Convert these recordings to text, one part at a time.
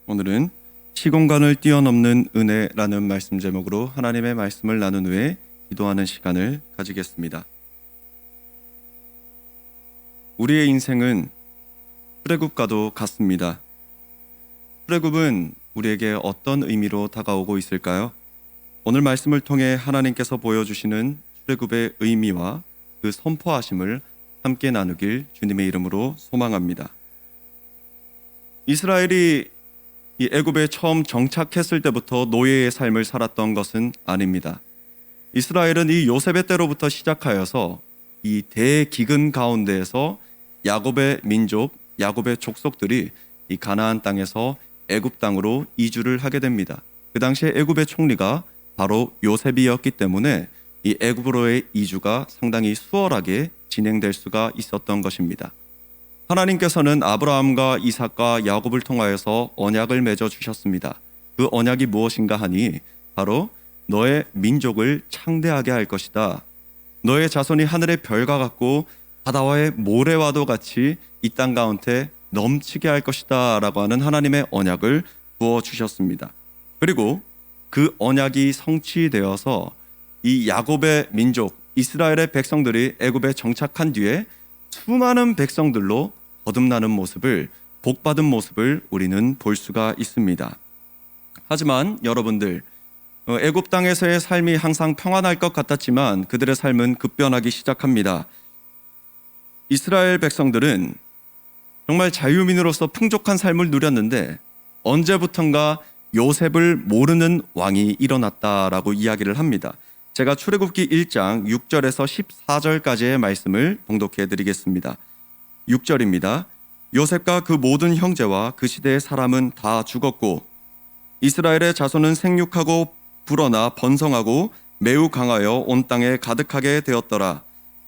오늘은 시공간을 뛰어넘는 은혜라는 말씀 제목으로 하나님의 말씀을 나눈 후에 기도하는 시간을 가지겠습니다. 우리의 인생은 출애굽과도 같습니다. 출애굽은 우리에게 어떤 의미로 다가오고 있을까요? 오늘 말씀을 통해 하나님께서 보여주시는 출애굽의 의미와 그 선포하심을 함께 나누길 주님의 이름으로 소망합니다. 이스라엘이 이 애굽에 처음 정착했을 때부터 노예의 삶을 살았던 것은 아닙니다. 이스라엘은 이 요셉의 때로부터 시작하여서 이 대기근 가운데에서 야곱의 민족, 야곱의 족속들이 이 가나안 땅에서 애굽 땅으로 이주를 하게 됩니다. 그 당시에 애굽의 총리가 바로 요셉이었기 때문에 이 애굽으로의 이주가 상당히 수월하게 진행될 수가 있었던 것입니다. 하나님께서는 아브라함과 이삭과 야곱을 통하여서 언약을 맺어 주셨습니다. 그 언약이 무엇인가 하니 바로 너의 민족을 창대하게 할 것이다. 너의 자손이 하늘의 별과 같고 바다와의 모래와도 같이 이 땅 가운데 넘치게 할 것이다 라고 하는 하나님의 언약을 부어주셨습니다. 그리고 그 언약이 성취되어서 이 야곱의 민족 이스라엘의 백성들이 애굽에 정착한 뒤에 수많은 백성들로 거듭나는 모습을, 복받은 모습을 우리는 볼 수가 있습니다. 하지만 여러분들, 애굽 땅에서의 삶이 항상 평안할 것 같았지만 그들의 삶은 급변하기 시작합니다. 이스라엘 백성들은 정말 자유민으로서 풍족한 삶을 누렸는데 언제부턴가 요셉을 모르는 왕이 일어났다라고 이야기를 합니다. 제가 출애굽기 1장 6절에서 14절까지의 말씀을 봉독해 드리겠습니다. 6절입니다. 요셉과 그 모든 형제와 그 시대의 사람은 다 죽었고 이스라엘의 자손은 생육하고 불어나 번성하고 매우 강하여 온 땅에 가득하게 되었더라.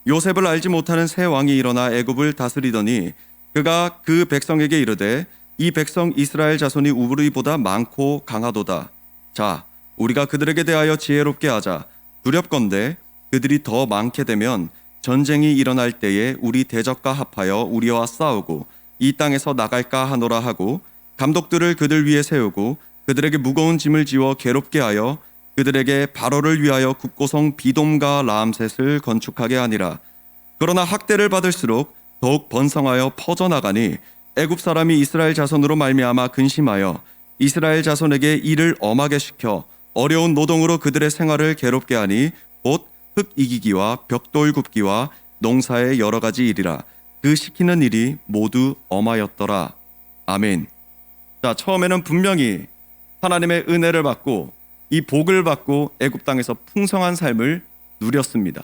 요셉을 알지 못하는 새 왕이 일어나 애굽을 다스리더니 그가 그 백성에게 이르되 이 백성 이스라엘 자손이 우리보다 많고 강하도다. 자, 우리가 그들에게 대하여 지혜롭게 하자. 두렵건대 그들이 더 많게 되면 전쟁이 일어날 때에 우리 대적과 합하여 우리와 싸우고 이 땅에서 나갈까 하노라 하고 감독들을 그들 위에 세우고 그들에게 무거운 짐을 지워 괴롭게 하여 그들에게 바로를 위하여 국고성 비돔과 라암셋을 건축하게 하니라. 그러나 학대를 받을수록 더욱 번성하여 퍼져나가니 애굽 사람이 이스라엘 자손으로 말미암아 근심하여 이스라엘 자손에게 일을 엄하게 시켜 어려운 노동으로 그들의 생활을 괴롭게 하니 곧 흙 이기기와 벽돌 굽기와 농사의 여러 가지 일이라. 그 시키는 일이 모두 엄하였더라. 아멘. 자, 처음에는 분명히 하나님의 은혜를 받고 이 복을 받고 애굽 땅에서 풍성한 삶을 누렸습니다.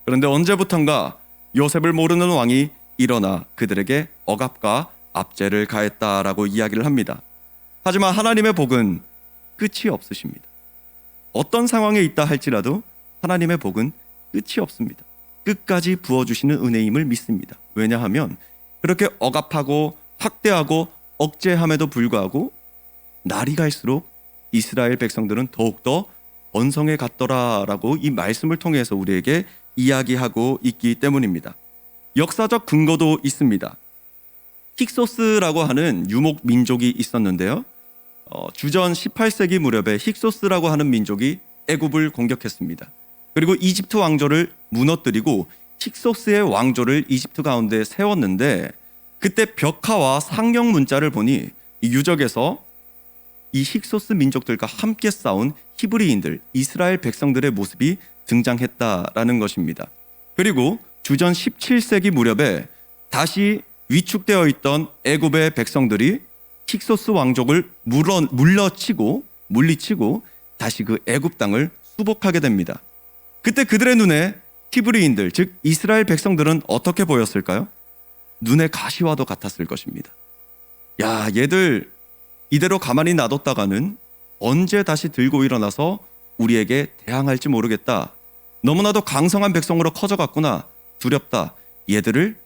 그런데 언제부턴가 요셉을 모르는 왕이 일어나 그들에게 억압과 압제를 가했다라고 이야기를 합니다. 하지만 하나님의 복은 끝이 없으십니다. 어떤 상황에 있다 할지라도 하나님의 복은 끝이 없습니다. 끝까지 부어주시는 은혜임을 믿습니다. 왜냐하면 그렇게 억압하고 학대하고 억제함에도 불구하고 날이 갈수록 이스라엘 백성들은 더욱더 번성해 갔더라라고 이 말씀을 통해서 우리에게 이야기하고 있기 때문입니다. 역사적 근거도 있습니다. 힉소스라고 하는 유목 민족이 있었는데요. 주전 18세기 무렵에 힉소스라고 하는 민족이 애굽을 공격했습니다. 그리고 이집트 왕조를 무너뜨리고 힉소스의 왕조를 이집트 가운데 세웠는데 그때 벽화와 상형 문자를 보니 이 유적에서 이 힉소스 민족들과 함께 싸운 히브리인들, 이스라엘 백성들의 모습이 등장했다라는 것입니다. 그리고 주전 17세기 무렵에 다시 위축되어 있던 애굽의 백성들이 힉소스 왕족을 물리치고 다시 그 애굽 땅을 수복하게 됩니다. 그때 그들의 눈에 히브리인들, 즉 이스라엘 백성들은 어떻게 보였을까요? 눈의 가시와도 같았을 것입니다. 야, 얘들 이대로 가만히 놔뒀다가는 언제 다시 들고 일어나서 우리에게 대항할지 모르겠다. 너무나도 강성한 백성으로 커져갔구나. 두렵다. 얘들을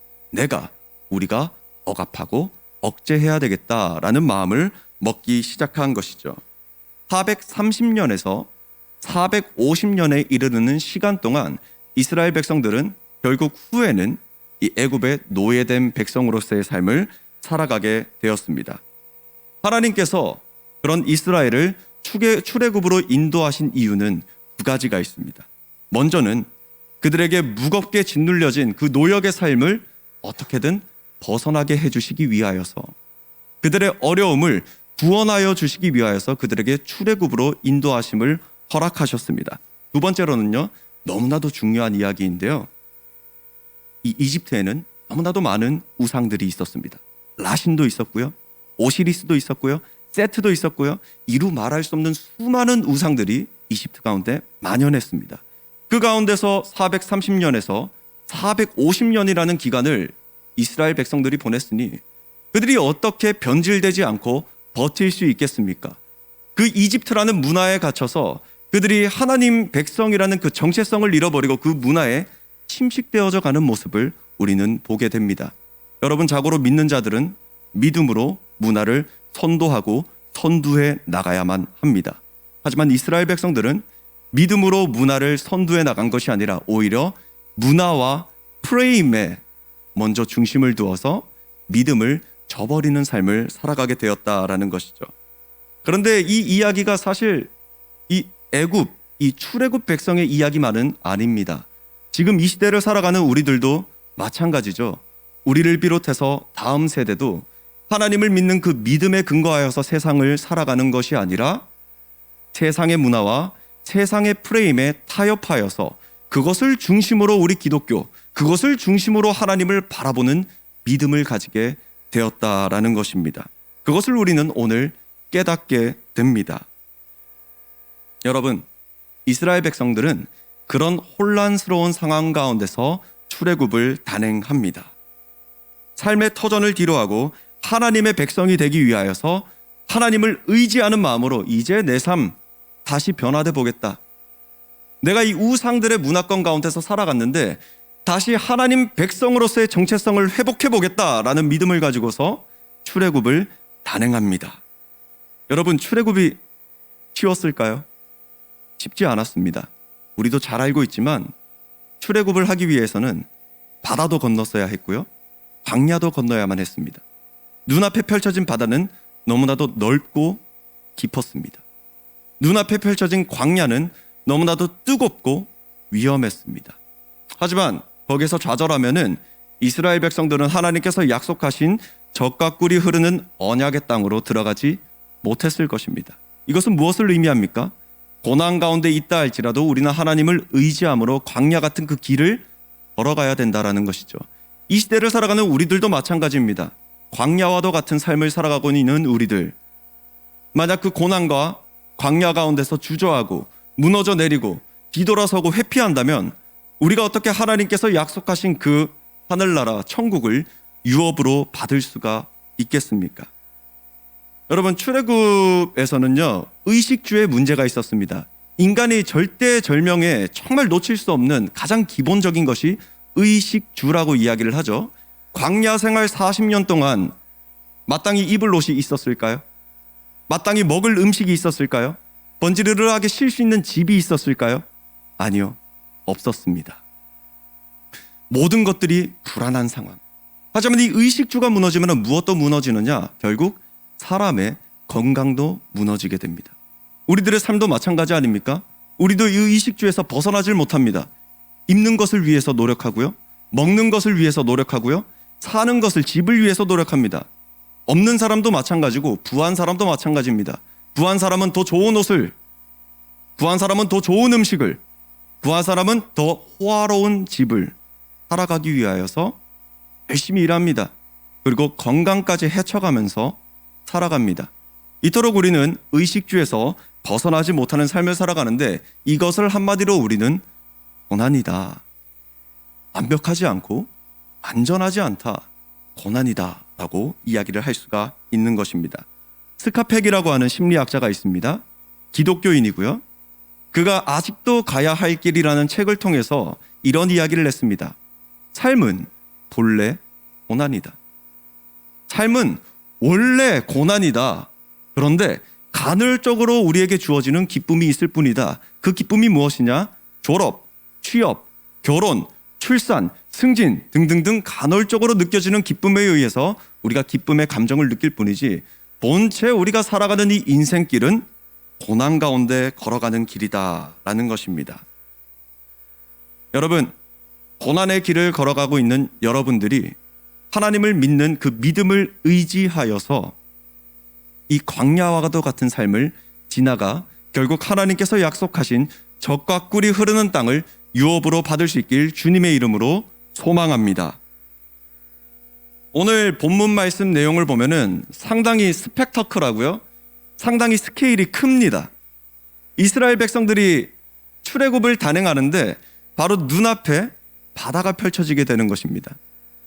우리가 억압하고 억제해야 되겠다라는 마음을 먹기 시작한 것이죠. 430년에서 450년에 이르는 시간 동안 이스라엘 백성들은 결국 후에는 이 애굽의 노예된 백성으로서의 삶을 살아가게 되었습니다. 하나님께서 그런 이스라엘을 출애굽으로 인도하신 이유는 두 가지가 있습니다. 먼저는 그들에게 무겁게 짓눌려진 그 노역의 삶을 어떻게든 벗어나게 해주시기 위하여서, 그들의 어려움을 구원하여 주시기 위하여서 그들에게 출애굽으로 인도하심을 허락하셨습니다. 두 번째로는요, 너무나도 중요한 이야기인데요, 이 이집트에는 너무나도 많은 우상들이 있었습니다. 라신도 있었고요, 오시리스도 있었고요, 세트도 있었고요, 이루 말할 수 없는 수많은 우상들이 이집트 가운데 만연했습니다. 그 가운데서 430년에서 450년이라는 기간을 이스라엘 백성들이 보냈으니 그들이 어떻게 변질되지 않고 버틸 수 있겠습니까? 그 이집트라는 문화에 갇혀서 그들이 하나님 백성이라는 그 정체성을 잃어버리고 그 문화에 침식되어져 가는 모습을 우리는 보게 됩니다. 여러분, 자고로 믿는 자들은 믿음으로 문화를 선도하고 선두해 나가야만 합니다. 하지만 이스라엘 백성들은 믿음으로 문화를 선두해 나간 것이 아니라 오히려 문화와 프레임에 먼저 중심을 두어서 믿음을 저버리는 삶을 살아가게 되었다라는 것이죠. 그런데 이 이야기가 사실 이 출애굽 백성의 이야기만은 아닙니다. 지금 이 시대를 살아가는 우리들도 마찬가지죠. 우리를 비롯해서 다음 세대도 하나님을 믿는 그 믿음에 근거하여서 세상을 살아가는 것이 아니라 세상의 문화와 세상의 프레임에 타협하여서 그것을 중심으로 우리 기독교, 그것을 중심으로 하나님을 바라보는 믿음을 가지게 되었다라는 것입니다. 그것을 우리는 오늘 깨닫게 됩니다. 여러분, 이스라엘 백성들은 그런 혼란스러운 상황 가운데서 출애굽을 단행합니다. 삶의 터전을 뒤로하고 하나님의 백성이 되기 위하여서 하나님을 의지하는 마음으로 이제 내 삶 다시 변화돼 보겠다. 내가 이 우상들의 문화권 가운데서 살아갔는데 다시 하나님 백성으로서의 정체성을 회복해 보겠다라는 믿음을 가지고서 출애굽을 단행합니다. 여러분, 출애굽이 쉬웠을까요? 쉽지 않았습니다. 우리도 잘 알고 있지만 출애굽을 하기 위해서는 바다도 건넜어야 했고요, 광야도 건너야만 했습니다. 눈앞에 펼쳐진 바다는 너무나도 넓고 깊었습니다. 눈앞에 펼쳐진 광야는 너무나도 뜨겁고 위험했습니다. 하지만 거기서 좌절하면은 이스라엘 백성들은 하나님께서 약속하신 젖과 꿀이 흐르는 언약의 땅으로 들어가지 못했을 것입니다. 이것은 무엇을 의미합니까? 고난 가운데 있다 할지라도 우리는 하나님을 의지함으로 광야 같은 그 길을 걸어가야 된다라는 것이죠. 이 시대를 살아가는 우리들도 마찬가지입니다. 광야와도 같은 삶을 살아가고 있는 우리들, 만약 그 고난과 광야 가운데서 주저하고 무너져 내리고 뒤돌아서고 회피한다면 우리가 어떻게 하나님께서 약속하신 그 하늘나라 천국을 유업으로 받을 수가 있겠습니까? 여러분, 출애굽에서는요, 의식주의 문제가 있었습니다. 인간이 절대절명에 정말 놓칠 수 없는 가장 기본적인 것이 의식주라고 이야기를 하죠. 광야 생활 40년 동안 마땅히 입을 옷이 있었을까요? 마땅히 먹을 음식이 있었을까요? 번지르르하게 쉴 수 있는 집이 있었을까요? 아니요, 없었습니다. 모든 것들이 불안한 상황. 하지만 이 의식주가 무너지면 무엇도 무너지느냐? 결국 사람의 건강도 무너지게 됩니다. 우리들의 삶도 마찬가지 아닙니까? 우리도 이 의식주에서 벗어나질 못합니다. 입는 것을 위해서 노력하고요, 먹는 것을 위해서 노력하고요, 사는 것을, 집을 위해서 노력합니다. 없는 사람도 마찬가지고 부한 사람도 마찬가지입니다. 부한 사람은 더 좋은 옷을, 부한 사람은 더 좋은 음식을, 부한 사람은 더 호화로운 집을 살아가기 위하여서 열심히 일합니다. 그리고 건강까지 해쳐가면서 살아갑니다. 이토록 우리는 의식주에서 벗어나지 못하는 삶을 살아가는데 이것을 한마디로 우리는 고난이다, 완벽하지 않고 안전하지 않다, 고난이다 라고 이야기를 할 수가 있는 것입니다. 스카펙이라고 하는 심리학자가 있습니다. 기독교인이고요. 그가 아직도 가야 할 길이라는 책을 통해서 이런 이야기를 했습니다. 삶은 본래 고난이다. 삶은 원래 고난이다. 그런데 간헐적으로 우리에게 주어지는 기쁨이 있을 뿐이다. 그 기쁨이 무엇이냐? 졸업, 취업, 결혼, 출산, 승진 등등등 간헐적으로 느껴지는 기쁨에 의해서 우리가 기쁨의 감정을 느낄 뿐이지 본체 우리가 살아가는 이 인생길은 고난 가운데 걸어가는 길이다라는 것입니다. 여러분, 고난의 길을 걸어가고 있는 여러분들이 하나님을 믿는 그 믿음을 의지하여서 이 광야와도 같은 삶을 지나가 결국 하나님께서 약속하신 젖과 꿀이 흐르는 땅을 유업으로 받을 수 있길 주님의 이름으로 소망합니다. 오늘 본문 말씀 내용을 보면은 상당히 스펙터클하고요. 상당히 스케일이 큽니다. 이스라엘 백성들이 출애굽을 단행하는데 바로 눈앞에 바다가 펼쳐지게 되는 것입니다.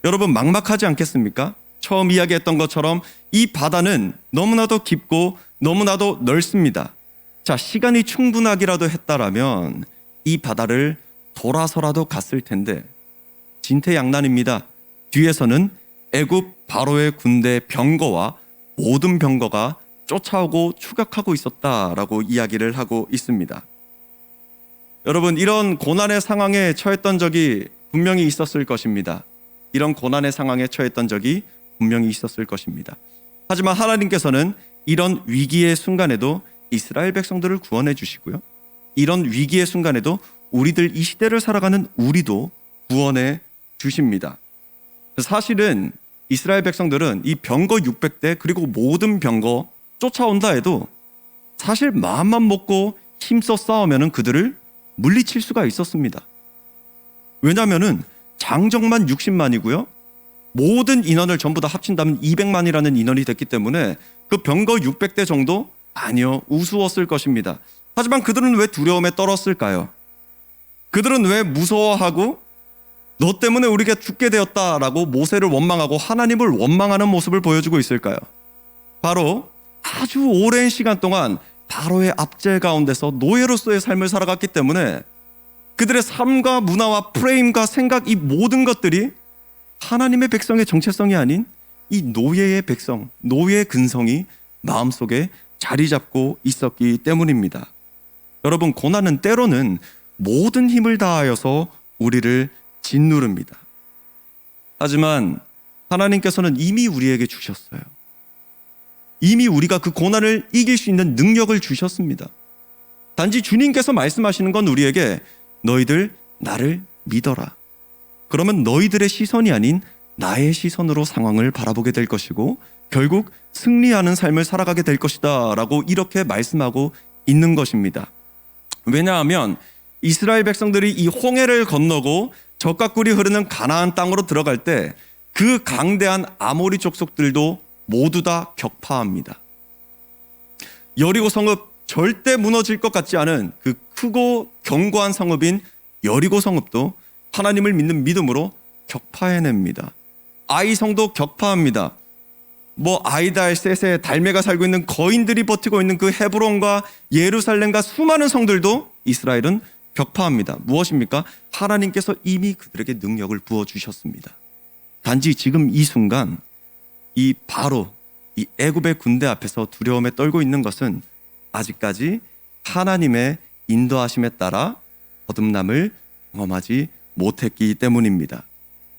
여러분 막막하지 않겠습니까? 처음 이야기했던 것처럼 이 바다는 너무나도 깊고 너무나도 넓습니다. 자, 시간이 충분하기라도 했다라면 이 바다를 돌아서라도 갔을 텐데 진퇴양난입니다. 뒤에서는 애굽 바로의 군대 병거와 모든 병거가 쫓아오고 추격하고 있었다라고 이야기를 하고 있습니다. 여러분, 이런 고난의 상황에 처했던 적이 분명히 있었을 것입니다. 이런 고난의 상황에 처했던 적이 분명히 있었을 것입니다. 하지만 하나님께서는 이런 위기의 순간에도 이스라엘 백성들을 구원해 주시고요. 이런 위기의 순간에도 우리들 이 시대를 살아가는 우리도 구원해 주십니다. 사실은 이스라엘 백성들은 이 병거 600대 그리고 모든 병거 쫓아온다 해도 사실 마음만 먹고 힘써 싸우면 그들을 물리칠 수가 있었습니다. 왜냐하면 장정만 60만이고요. 모든 인원을 전부 다 합친다면 200만이라는 인원이 됐기 때문에 그 병거 600대 정도? 아니요, 우스웠을 것입니다. 하지만 그들은 왜 두려움에 떨었을까요? 그들은 왜 무서워하고 너 때문에 우리가 죽게 되었다라고 모세를 원망하고 하나님을 원망하는 모습을 보여주고 있을까요? 바로 아주 오랜 시간 동안 바로의 압제 가운데서 노예로서의 삶을 살아갔기 때문에 그들의 삶과 문화와 프레임과 생각, 이 모든 것들이 하나님의 백성의 정체성이 아닌 이 노예의 백성, 노예의 근성이 마음속에 자리 잡고 있었기 때문입니다. 여러분, 고난은 때로는 모든 힘을 다하여서 우리를 짓누릅니다. 하지만 하나님께서는 이미 우리에게 주셨어요. 이미 우리가 그 고난을 이길 수 있는 능력을 주셨습니다. 단지 주님께서 말씀하시는 건 우리에게 너희들 나를 믿어라. 그러면 너희들의 시선이 아닌 나의 시선으로 상황을 바라보게 될 것이고 결국 승리하는 삶을 살아가게 될 것이다 라고 이렇게 말씀하고 있는 것입니다. 왜냐하면 이스라엘 백성들이 이 홍해를 건너고 젖과 꿀이 흐르는 가나안 땅으로 들어갈 때 그 강대한 아모리 족속들도 모두 다 격파합니다. 여리고 성읍, 절대 무너질 것 같지 않은 그 크고 견고한 성읍인 여리고 성읍도 하나님을 믿는 믿음으로 격파해냅니다. 아이성도 격파합니다. 아이달, 세세, 달메가 살고 있는 거인들이 버티고 있는 그 헤브론과 예루살렘과 수많은 성들도 이스라엘은 격파합니다. 무엇입니까? 하나님께서 이미 그들에게 능력을 부어주셨습니다. 단지 지금 이 순간 이 바로 이 애굽의 군대 앞에서 두려움에 떨고 있는 것은 아직까지 하나님의 인도하심에 따라 거듭남을 경험하지 못했기 때문입니다.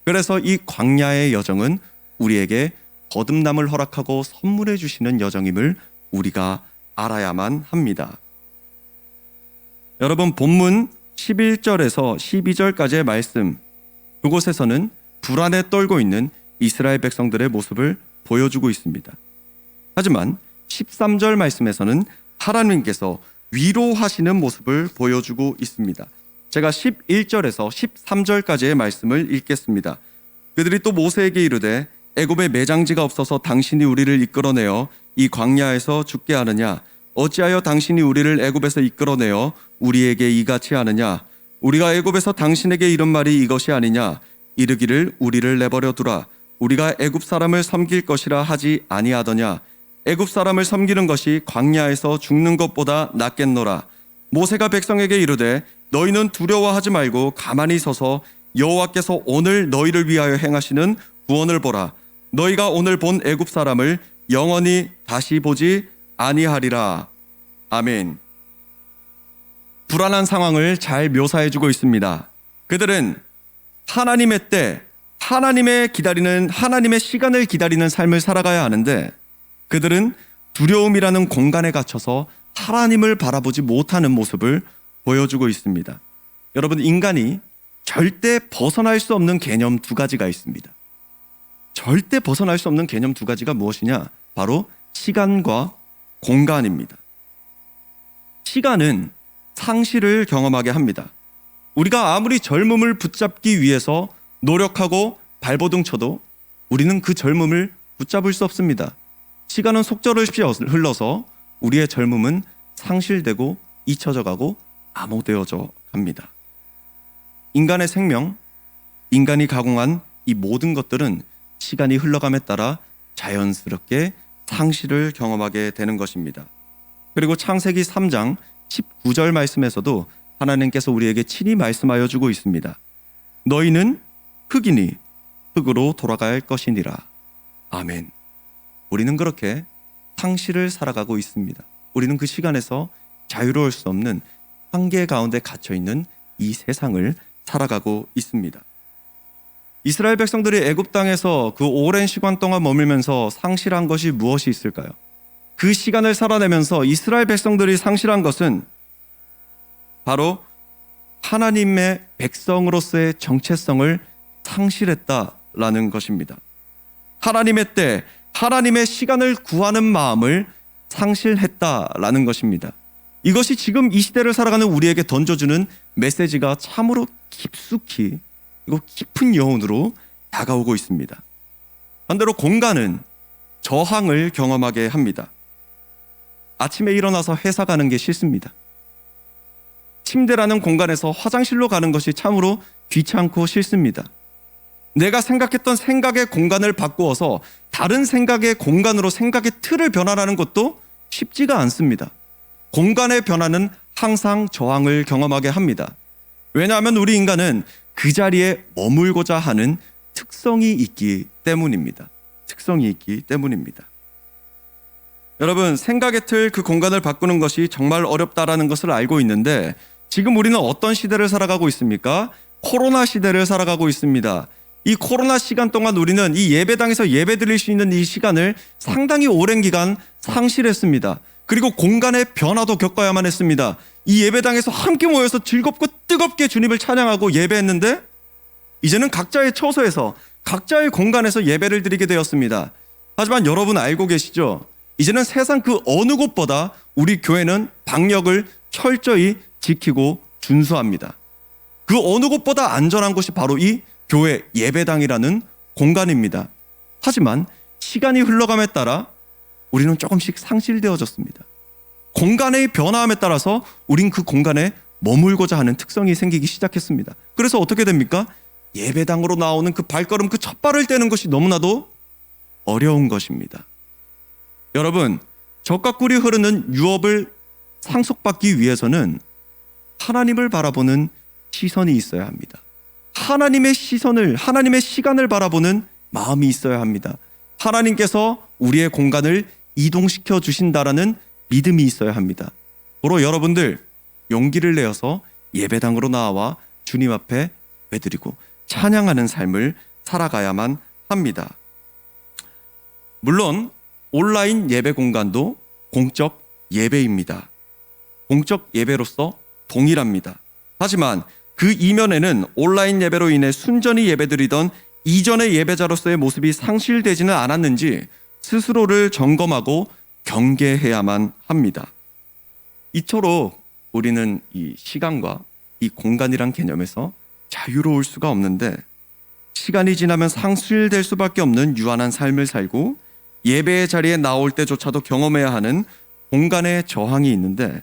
그래서 이 광야의 여정은 우리에게 거듭남을 허락하고 선물해 주시는 여정임을 우리가 알아야만 합니다. 여러분, 본문 11절에서 12절까지의 말씀, 그곳에서는 불안에 떨고 있는 이스라엘 백성들의 모습을 보여주고 있습니다. 하지만 13절 말씀에서는 하나님께서 위로하시는 모습을 보여주고 있습니다. 제가 11절에서 13절까지의 말씀을 읽겠습니다. 그들이 또 모세에게 이르되 애굽에 매장지가 없어서 당신이 우리를 이끌어내어 이 광야에서 죽게 하느냐? 어찌하여 당신이 우리를 애굽에서 이끌어내어 우리에게 이같이 하느냐? 우리가 애굽에서 당신에게 이른 말이 이것이 아니냐? 이르기를 우리를 내버려 두라. 우리가 애굽 사람을 섬길 것이라 하지 아니하더냐? 애굽 사람을 섬기는 것이 광야에서 죽는 것보다 낫겠노라. 모세가 백성에게 이르되 너희는 두려워하지 말고 가만히 서서 여호와께서 오늘 너희를 위하여 행하시는 구원을 보라. 너희가 오늘 본 애굽 사람을 영원히 다시 보지 아니하리라. 아멘. 불안한 상황을 잘 묘사해주고 있습니다. 그들은 하나님의 때, 하나님의 시간을 기다리는 삶을 살아가야 하는데 그들은 두려움이라는 공간에 갇혀서 하나님을 바라보지 못하는 모습을 보여주고 있습니다. 여러분, 인간이 절대 벗어날 수 없는 개념 두 가지가 있습니다. 절대 벗어날 수 없는 개념 두 가지가 무엇이냐? 바로 시간과 공간입니다. 시간은 상실을 경험하게 합니다. 우리가 아무리 젊음을 붙잡기 위해서 노력하고 발버둥 쳐도 우리는 그 젊음을 붙잡을 수 없습니다. 시간은 속절없이 흘러서 우리의 젊음은 상실되고 잊혀져 가고 암호되어져 갑니다. 인간의 생명, 인간이 가공한 이 모든 것들은 시간이 흘러감에 따라 자연스럽게 상실을 경험하게 되는 것입니다. 그리고 창세기 3장 19절 말씀에서도 하나님께서 우리에게 친히 말씀하여 주고 있습니다. 너희는 흙이니 흙으로 돌아가야 할 것이니라. 아멘. 우리는 그렇게 상실을 살아가고 있습니다. 우리는 그 시간에서 자유로울 수 없는 한계 가운데 갇혀있는 이 세상을 살아가고 있습니다. 이스라엘 백성들이 애굽 땅에서 그 오랜 시간 동안 머물면서 상실한 것이 무엇이 있을까요? 그 시간을 살아내면서 이스라엘 백성들이 상실한 것은 바로 하나님의 백성으로서의 정체성을 상실했다라는 것입니다. 하나님의 때, 하나님의 시간을 구하는 마음을 상실했다라는 것입니다. 이것이 지금 이 시대를 살아가는 우리에게 던져주는 메시지가 참으로 깊숙이 그리고 깊은 여운으로 다가오고 있습니다. 반대로 공간은 저항을 경험하게 합니다. 아침에 일어나서 회사 가는 게 싫습니다. 침대라는 공간에서 화장실로 가는 것이 참으로 귀찮고 싫습니다. 내가 생각했던 생각의 공간을 바꾸어서 다른 생각의 공간으로 생각의 틀을 변화하는 것도 쉽지가 않습니다. 공간의 변화는 항상 저항을 경험하게 합니다. 왜냐하면 우리 인간은 그 자리에 머물고자 하는 특성이 있기 때문입니다. 특성이 있기 때문입니다. 여러분, 생각의 틀, 그 공간을 바꾸는 것이 정말 어렵다라는 것을 알고 있는데 지금 우리는 어떤 시대를 살아가고 있습니까? 코로나 시대를 살아가고 있습니다. 이 코로나 시간 동안 우리는 이 예배당에서 예배 드릴 수 있는 이 시간을 상당히 오랜 기간 상실했습니다. 그리고 공간의 변화도 겪어야만 했습니다. 이 예배당에서 함께 모여서 즐겁고 뜨겁게 주님을 찬양하고 예배했는데 이제는 각자의 처소에서 각자의 공간에서 예배를 드리게 되었습니다. 하지만 여러분 알고 계시죠? 이제는 세상 그 어느 곳보다 우리 교회는 방역을 철저히 지키고 준수합니다. 그 어느 곳보다 안전한 곳이 바로 이 교회 예배당이라는 공간입니다. 하지만 시간이 흘러감에 따라 우리는 조금씩 상실되어졌습니다. 공간의 변화함에 따라서 우린 그 공간에 머물고자 하는 특성이 생기기 시작했습니다. 그래서 어떻게 됩니까? 예배당으로 나오는 그 발걸음, 그 첫 발을 떼는 것이 너무나도 어려운 것입니다. 여러분, 젖과 꿀이 흐르는 유업을 상속받기 위해서는 하나님을 바라보는 시선이 있어야 합니다. 하나님의 시선을, 하나님의 시간을 바라보는 마음이 있어야 합니다. 하나님께서 우리의 공간을 이동시켜 주신다라는 믿음이 있어야 합니다. 바로 여러분들 용기를 내어서 예배당으로 나와 주님 앞에 예배드리고 찬양하는 삶을 살아가야만 합니다. 물론 온라인 예배 공간도 공적 예배입니다. 공적 예배로서 동일합니다. 하지만 그 이면에는 온라인 예배로 인해 순전히 예배드리던 이전의 예배자로서의 모습이 상실되지는 않았는지 스스로를 점검하고 경계해야만 합니다. 이토록 우리는 이 시간과 이 공간이란 개념에서 자유로울 수가 없는데 시간이 지나면 상실될 수밖에 없는 유한한 삶을 살고 예배의 자리에 나올 때조차도 경험해야 하는 공간의 저항이 있는데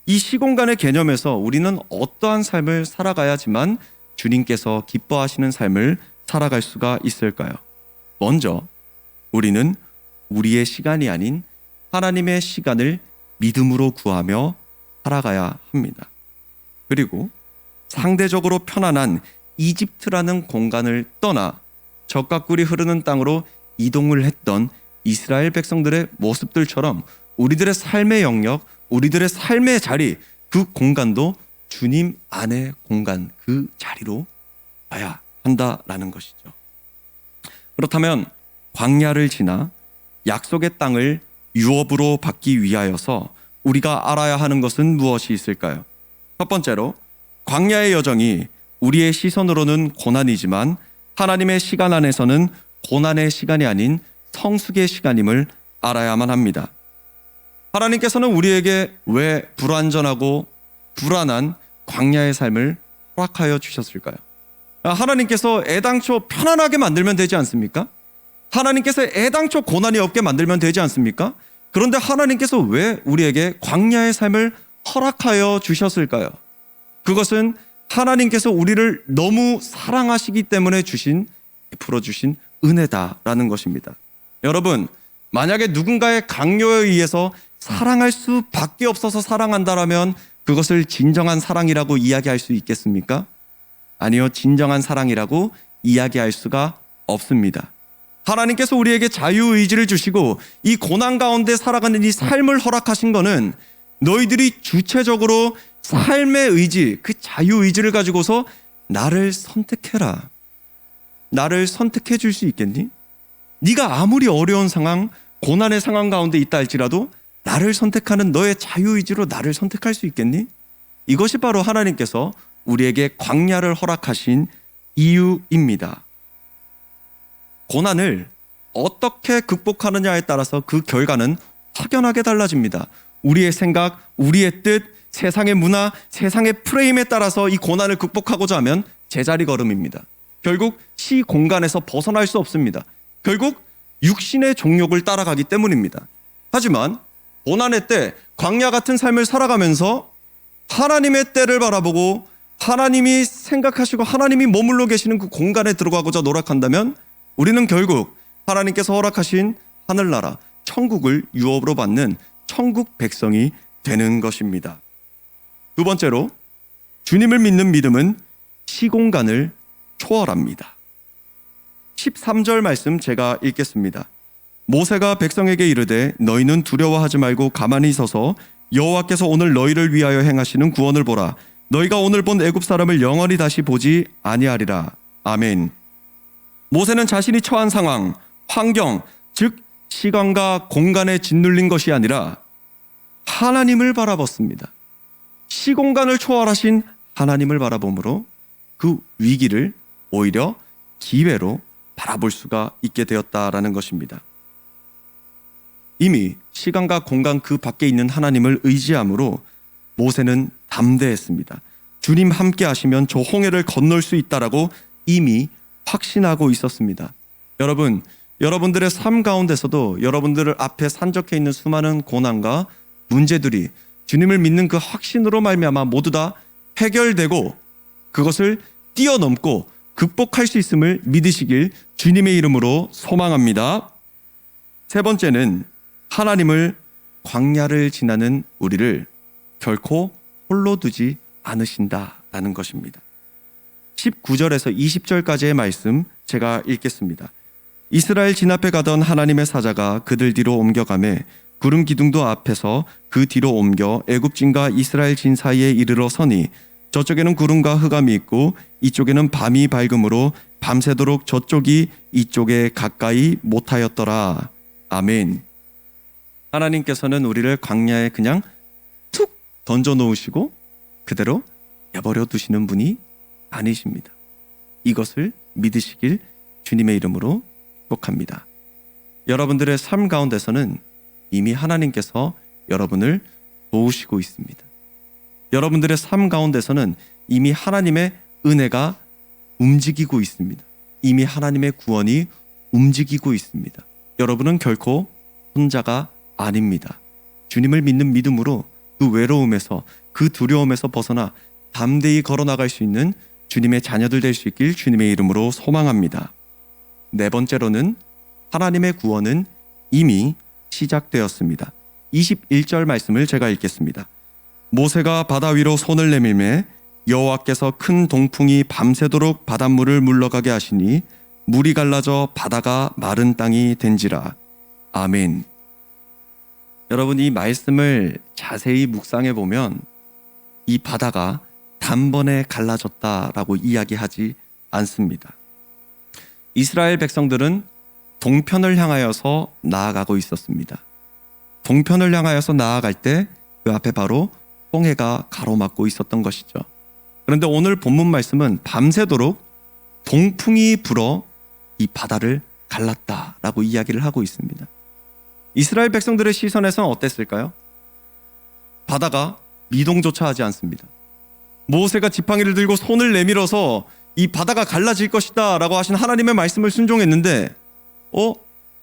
이 시공간의 개념에서 우리는 어떠한 삶을 살아가야지만 주님께서 기뻐하시는 삶을 살아갈 수가 있을까요? 먼저 우리는 우리의 시간이 아닌 하나님의 시간을 믿음으로 구하며 살아가야 합니다. 그리고 상대적으로 편안한 이집트라는 공간을 떠나 젖과 꿀이 흐르는 땅으로 이동을 했던 이스라엘 백성들의 모습들처럼 우리들의 삶의 영역, 우리들의 삶의 자리, 그 공간도 주님 안의 공간, 그 자리로 가야 한다라는 것이죠. 그렇다면 광야를 지나 약속의 땅을 유업으로 받기 위하여서 우리가 알아야 하는 것은 무엇이 있을까요? 첫 번째로 광야의 여정이 우리의 시선으로는 고난이지만 하나님의 시간 안에서는 고난의 시간이 아닌 성숙의 시간임을 알아야만 합니다. 하나님께서는 우리에게 왜 불완전하고 불안한 광야의 삶을 허락하여 주셨을까요? 하나님께서 애당초 편안하게 만들면 되지 않습니까? 하나님께서 애당초 고난이 없게 만들면 되지 않습니까? 그런데 하나님께서 왜 우리에게 광야의 삶을 허락하여 주셨을까요? 그것은 하나님께서 우리를 너무 사랑하시기 때문에 베풀어 주신 은혜다라는 것입니다. 여러분, 만약에 누군가의 강요에 의해서 사랑할 수밖에 없어서 사랑한다라면 그것을 진정한 사랑이라고 이야기할 수 있겠습니까? 아니요, 진정한 사랑이라고 이야기할 수가 없습니다. 하나님께서 우리에게 자유의지를 주시고 이 고난 가운데 살아가는 이 삶을 허락하신 것은 너희들이 주체적으로 삶의 의지, 그 자유의지를 가지고서 나를 선택해라. 나를 선택해 줄 수 있겠니? 네가 아무리 어려운 상황, 고난의 상황 가운데 있다 할지라도 나를 선택하는 너의 자유의지로 나를 선택할 수 있겠니? 이것이 바로 하나님께서 우리에게 광야를 허락하신 이유입니다. 고난을 어떻게 극복하느냐에 따라서 그 결과는 확연하게 달라집니다. 우리의 생각, 우리의 뜻, 세상의 문화, 세상의 프레임에 따라서 이 고난을 극복하고자 하면 제자리 걸음입니다. 결국 시 공간에서 벗어날 수 없습니다. 결국 육신의 종욕을 따라가기 때문입니다. 하지만 고난의 때 광야 같은 삶을 살아가면서 하나님의 때를 바라보고 하나님이 생각하시고 하나님이 머물러 계시는 그 공간에 들어가고자 노력한다면 우리는 결국 하나님께서 허락하신 하늘나라, 천국을 유업으로 받는 천국 백성이 되는 것입니다. 두 번째로 주님을 믿는 믿음은 시공간을 초월합니다. 13절 말씀 제가 읽겠습니다. 모세가 백성에게 이르되 너희는 두려워하지 말고 가만히 서서 여호와께서 오늘 너희를 위하여 행하시는 구원을 보라. 너희가 오늘 본 애굽 사람을 영원히 다시 보지 아니하리라. 아멘. 모세는 자신이 처한 상황, 환경, 즉 시간과 공간에 짓눌린 것이 아니라 하나님을 바라봤습니다. 시공간을 초월하신 하나님을 바라봄으로 그 위기를 오히려 기회로 바라볼 수가 있게 되었다라는 것입니다. 이미 시간과 공간 그 밖에 있는 하나님을 의지함으로 모세는 담대했습니다. 주님 함께 하시면 저 홍해를 건널 수 있다라고 이미 확신하고 있었습니다. 여러분, 여러분들의 삶 가운데서도 여러분들 앞에 산적해 있는 수많은 고난과 문제들이 주님을 믿는 그 확신으로 말미암아 모두 다 해결되고 그것을 뛰어넘고 극복할 수 있음을 믿으시길 주님의 이름으로 소망합니다. 세 번째는 하나님을 광야를 지나는 우리를 결코 홀로 두지 않으신다라는 것입니다. 19절에서 20절까지의 말씀 제가 읽겠습니다. 이스라엘 진앞에 가던 하나님의 사자가 그들 뒤로 옮겨가매 구름 기둥도 앞에서 그 뒤로 옮겨 애굽진과 이스라엘 진 사이에 이르러 서니 저쪽에는 구름과 흑암이 있고 이쪽에는 밤이 밝음으로 밤새도록 저쪽이 이쪽에 가까이 못하였더라. 아멘. 하나님께서는 우리를 광야에 그냥 툭 던져 놓으시고 그대로 내버려 두시는 분이 아니십니다. 이것을 믿으시길 주님의 이름으로 축복합니다. 여러분들의 삶 가운데서는 이미 하나님께서 여러분을 도우시고 있습니다. 여러분들의 삶 가운데서는 이미 하나님의 은혜가 움직이고 있습니다. 이미 하나님의 구원이 움직이고 있습니다. 여러분은 결코 혼자가 아닙니다. 주님을 믿는 믿음으로 그 외로움에서 그 두려움에서 벗어나 담대히 걸어나갈 수 있는 주님의 자녀들 될 수 있길 주님의 이름으로 소망합니다. 네 번째로는 하나님의 구원은 이미 시작되었습니다. 21절 말씀을 제가 읽겠습니다. 모세가 바다 위로 손을 내밀매 여호와께서 큰 동풍이 밤새도록 바닷물을 물러가게 하시니 물이 갈라져 바다가 마른 땅이 된지라. 아멘. 여러분, 이 말씀을 자세히 묵상해 보면 이 바다가 단번에 갈라졌다라고 이야기하지 않습니다. 이스라엘 백성들은 동편을 향하여서 나아가고 있었습니다. 동편을 향하여서 나아갈 때 그 앞에 바로 홍해가 가로막고 있었던 것이죠. 그런데 오늘 본문 말씀은 밤새도록 동풍이 불어 이 바다를 갈랐다라고 이야기를 하고 있습니다. 이스라엘 백성들의 시선에서는 어땠을까요? 바다가 미동조차 하지 않습니다. 모세가 지팡이를 들고 손을 내밀어서 이 바다가 갈라질 것이다 라고 하신 하나님의 말씀을 순종했는데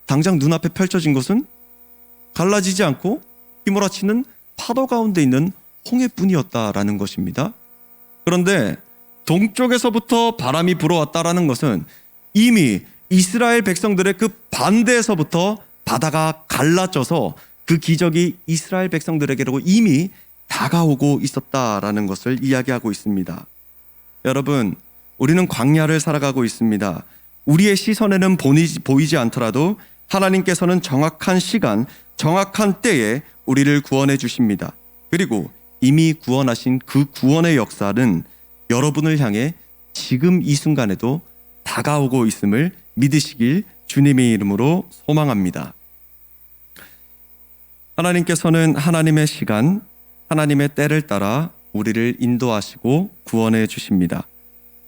당장 눈앞에 펼쳐진 것은 갈라지지 않고 휘몰아치는 파도 가운데 있는 홍해뿐이었다라는 것입니다. 그런데 동쪽에서부터 바람이 불어왔다라는 것은 이미 이스라엘 백성들의 그 반대에서부터 바다가 갈라져서 그 기적이 이스라엘 백성들에게로 이미 다가오고 있었다라는 것을 이야기하고 있습니다. 여러분, 우리는 광야를 살아가고 있습니다. 우리의 시선에는 보이지 않더라도 하나님께서는 정확한 시간, 정확한 때에 우리를 구원해 주십니다. 그리고 이미 구원하신 그 구원의 역사는 여러분을 향해 지금 이 순간에도 다가오고 있음을 믿으시길 주님의 이름으로 소망합니다. 하나님께서는 하나님의 시간, 하나님의 때를 따라 우리를 인도하시고 구원해 주십니다.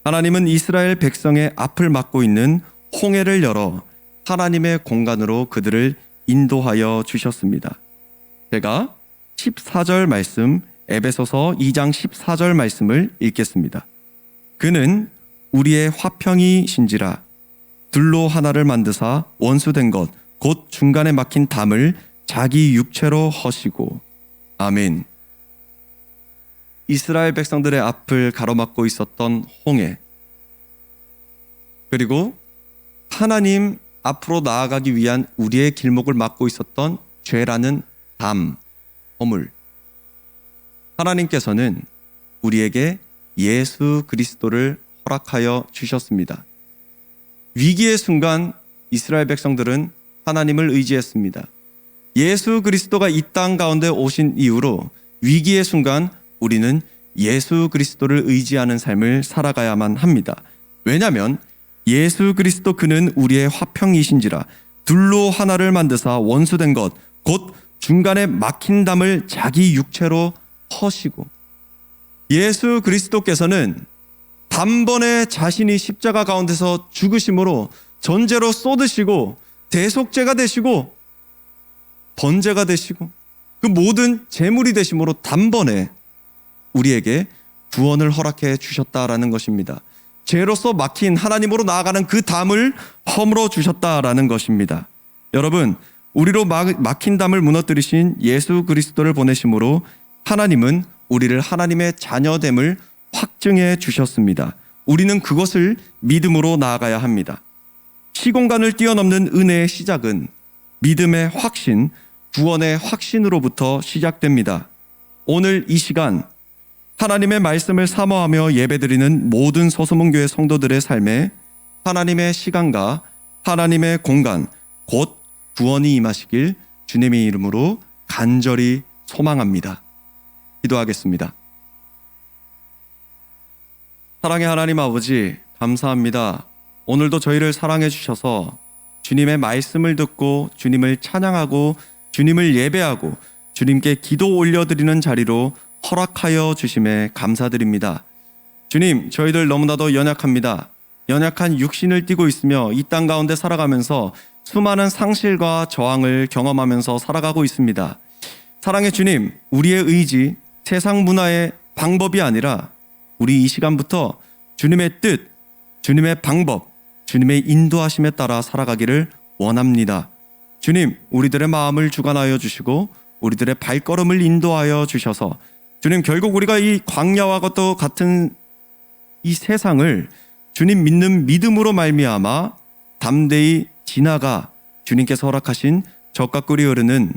하나님은 이스라엘 백성의 앞을 막고 있는 홍해를 열어 하나님의 공간으로 그들을 인도하여 주셨습니다. 제가 14절 말씀, 에베소서 2장 14절 말씀을 읽겠습니다. 그는 우리의 화평이신지라 들로 하나를 만드사 원수된 것 곧 중간에 막힌 담을 자기 육체로 허시고. 아멘. 이스라엘 백성들의 앞을 가로막고 있었던 홍해, 그리고 하나님 앞으로 나아가기 위한 우리의 길목을 막고 있었던 죄라는 담, 허물. 하나님께서는 우리에게 예수 그리스도를 허락하여 주셨습니다. 위기의 순간 이스라엘 백성들은 하나님을 의지했습니다. 예수 그리스도가 이 땅 가운데 오신 이후로 위기의 순간 우리는 예수 그리스도를 의지하는 삶을 살아가야만 합니다. 왜냐하면 예수 그리스도 그는 우리의 화평이신지라 둘로 하나를 만드사 원수된 것 곧 중간에 막힌 담을 자기 육체로 허시고. 예수 그리스도께서는 단번에 자신이 십자가 가운데서 죽으심으로 전제로 쏟으시고 대속죄가 되시고 번제가 되시고 그 모든 제물이 되심으로 단번에 우리에게 구원을 허락해 주셨다라는 것입니다. 죄로서 막힌 하나님으로 나아가는 그 담을 허물어 주셨다라는 것입니다. 여러분, 우리로 막힌 담을 무너뜨리신 예수 그리스도를 보내심으로 하나님은 우리를 하나님의 자녀됨을 확증해 주셨습니다. 우리는 그것을 믿음으로 나아가야 합니다. 시공간을 뛰어넘는 은혜의 시작은 믿음의 확신, 구원의 확신으로부터 시작됩니다. 오늘 이 시간 하나님의 말씀을 사모하며 예배드리는 모든 서소문교회 성도들의 삶에 하나님의 시간과 하나님의 공간, 곧 구원이 임하시길 주님의 이름으로 간절히 소망합니다. 기도하겠습니다. 사랑의 하나님 아버지, 감사합니다. 오늘도 저희를 사랑해 주셔서 주님의 말씀을 듣고 주님을 찬양하고 주님을 예배하고 주님께 기도 올려드리는 자리로 허락하여 주심에 감사드립니다. 주님, 저희들 너무나도 연약합니다. 연약한 육신을 띠고 있으며 이 땅 가운데 살아가면서 수많은 상실과 저항을 경험하면서 살아가고 있습니다. 사랑의 주님, 우리의 의지, 세상 문화의 방법이 아니라 우리 이 시간부터 주님의 뜻, 주님의 방법, 주님의 인도하심에 따라 살아가기를 원합니다. 주님, 우리들의 마음을 주관하여 주시고 우리들의 발걸음을 인도하여 주셔서 주님, 결국 우리가 이 광야와 같은 이 세상을 주님 믿는 믿음으로 말미암아 담대히 지나가 주님께서 허락하신 젖과 꿀이 흐르는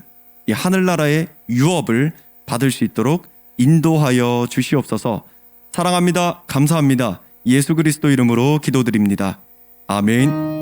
이 하늘나라의 유업을 받을 수 있도록 인도하여 주시옵소서. 사랑합니다. 감사합니다. 예수 그리스도 이름으로 기도드립니다. 아멘.